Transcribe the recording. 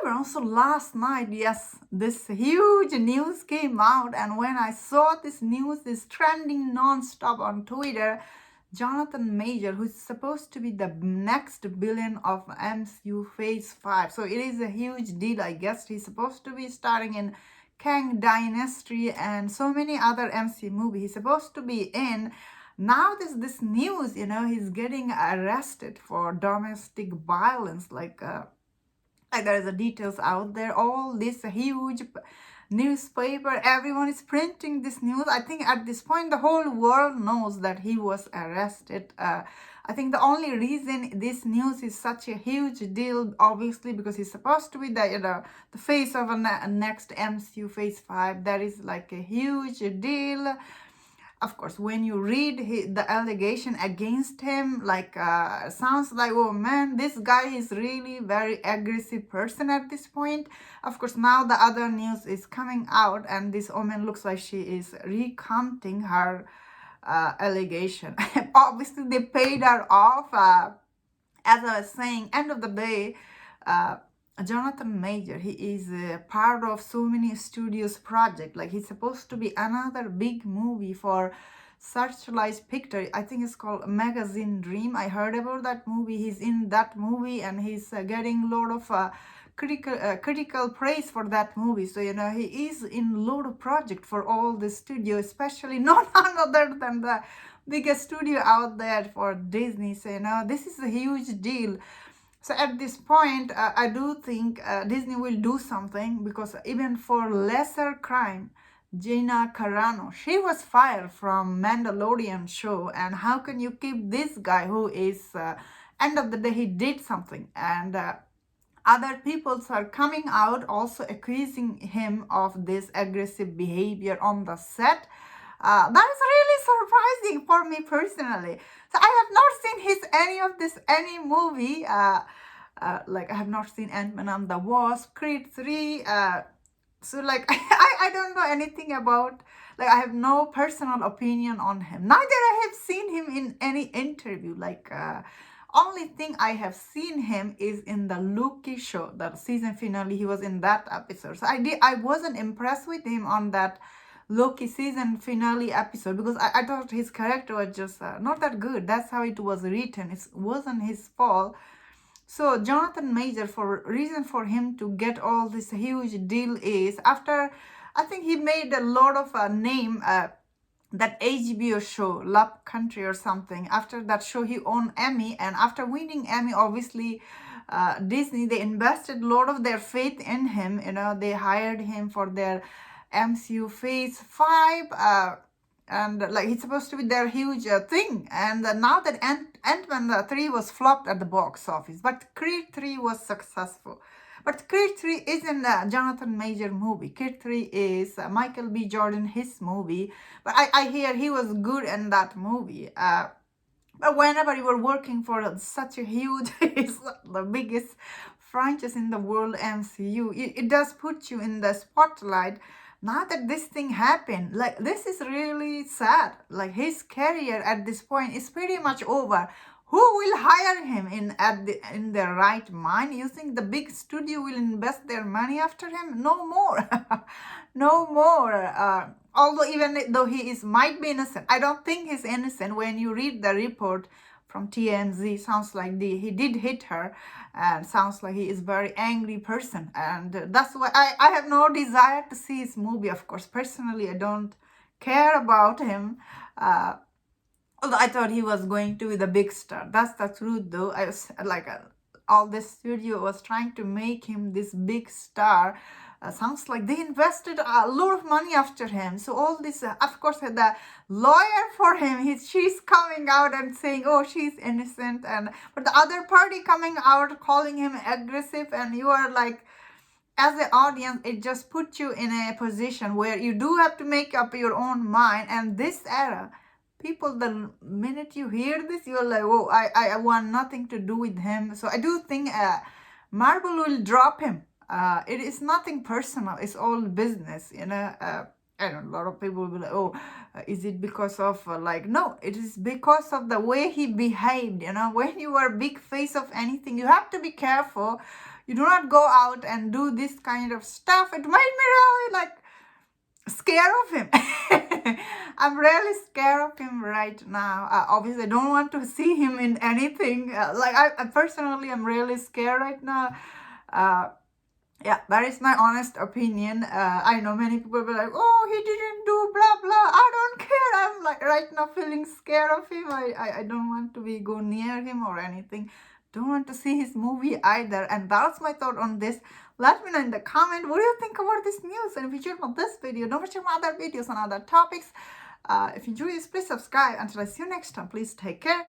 everyone. So last night, yes, this huge news came out, and when I saw this news is trending non-stop on Twitter, Jonathan Major, who's supposed to be the next villain of MCU Phase 5. So it is a huge deal, I guess. He's supposed to be starring in Kang Dynasty and so many other MCU movies he's supposed to be in. Now there's this news, he's getting arrested for domestic violence, like there is the details out there. All this huge newspaper, everyone is printing this news. I think at this point the whole world knows that he was arrested. I think the only reason this news is such a huge deal, obviously, because he's supposed to be the face of a next MCU Phase 5. That is like a huge deal. Of course, when you read the allegation against him, sounds like, oh man, this guy is really very aggressive person at this point. Of course, now the other news is coming out, and this woman looks like she is recounting her allegation. Obviously, they paid her off. As I was saying, end of the day, Jonathan Major, he is part of so many studios project. Like, he's supposed to be another big movie for Searchlight Picture. I think it's called Magazine Dream. I heard about that movie. He's in that movie, and he's getting a lot of critical praise for that movie. So he is in load of project for all the studio, especially none other than the biggest studio out there for Disney. So this is a huge deal. So at this point, I do think Disney will do something, because even for lesser crime, Gina Carano, she was fired from Mandalorian show, and how can you keep this guy who is, end of the day, he did something, and other peoples are coming out also accusing him of this aggressive behavior on the set. That is really surprising for me personally. So I have not seen any movie. I have not seen Ant-Man and the Wasp, Creed 3. So I don't know anything about, I have no personal opinion on him. Neither I have seen him in any interview. Only thing I have seen him is in the Loki show, the season finale. He was in that episode. So I wasn't impressed with him on that Loki season finale episode, because I thought his character was just not that good. That's how it was written. It wasn't his fault. So Jonathan Major, for reason for him to get all this huge deal is after, I think he made a lot of name, that HBO show, Love Country or something. After that show, he won Emmy, and after winning Emmy, obviously, Disney, they invested a lot of their faith in him. They hired him for their MCU Phase 5, and he's supposed to be their huge thing. And now that Ant-Man 3 was flopped at the box office, but Creed 3 was successful. But Creed 3 isn't a Jonathan Major movie. Creed 3 is Michael B. Jordan, his movie. But I hear he was good in that movie. But whenever you were working for such a huge, it's the biggest franchise in the world, MCU, it does put you in the spotlight. Now that this thing happened, this is really sad. His career at this point is pretty much over. Who will hire him in their right mind? You think the big studio will invest their money after him? No more. No more. Although even though might be innocent, I don't think he's innocent. When you read the report from TMZ, sounds like he did hit her, and sounds like he is very angry person, and that's why I have no desire to see his movie. Of course, personally, I don't care about him. Although I thought he was going to be the big star. That's the truth, though. I was all this studio was trying to make him this big star. Sounds like they invested a lot of money after him. So all this, of course, the lawyer for him, she's coming out and saying, oh, she's innocent, but the other party coming out calling him aggressive, and you are as an audience, it just puts you in a position where you do have to make up your own mind. And this era, people, the minute you hear this, you're like, oh, I want nothing to do with him. So I do think Marvel will drop him. It is nothing personal. It's all business, I don't know, a lot of people will be like, oh, is it because of, no, it is because of the way he behaved, when you are big face of anything, you have to be careful. You do not go out and do this kind of stuff. It made me really like scared of him. I'm really scared of him right now. Obviously, I don't want to see him in anything. I personally, I'm really scared right now. Uh, yeah, that is my honest opinion. I know many people will be like, oh, he didn't do blah blah. I don't care. I'm like right now feeling scared of him. I don't want to be go near him or anything. Don't want to see his movie either. And that's my thought on this. Let me know in the comment what do you think about this news. And if you enjoyed this video, don't forget my other videos on other topics. If you enjoy this, please subscribe. Until I see you next time, please take care.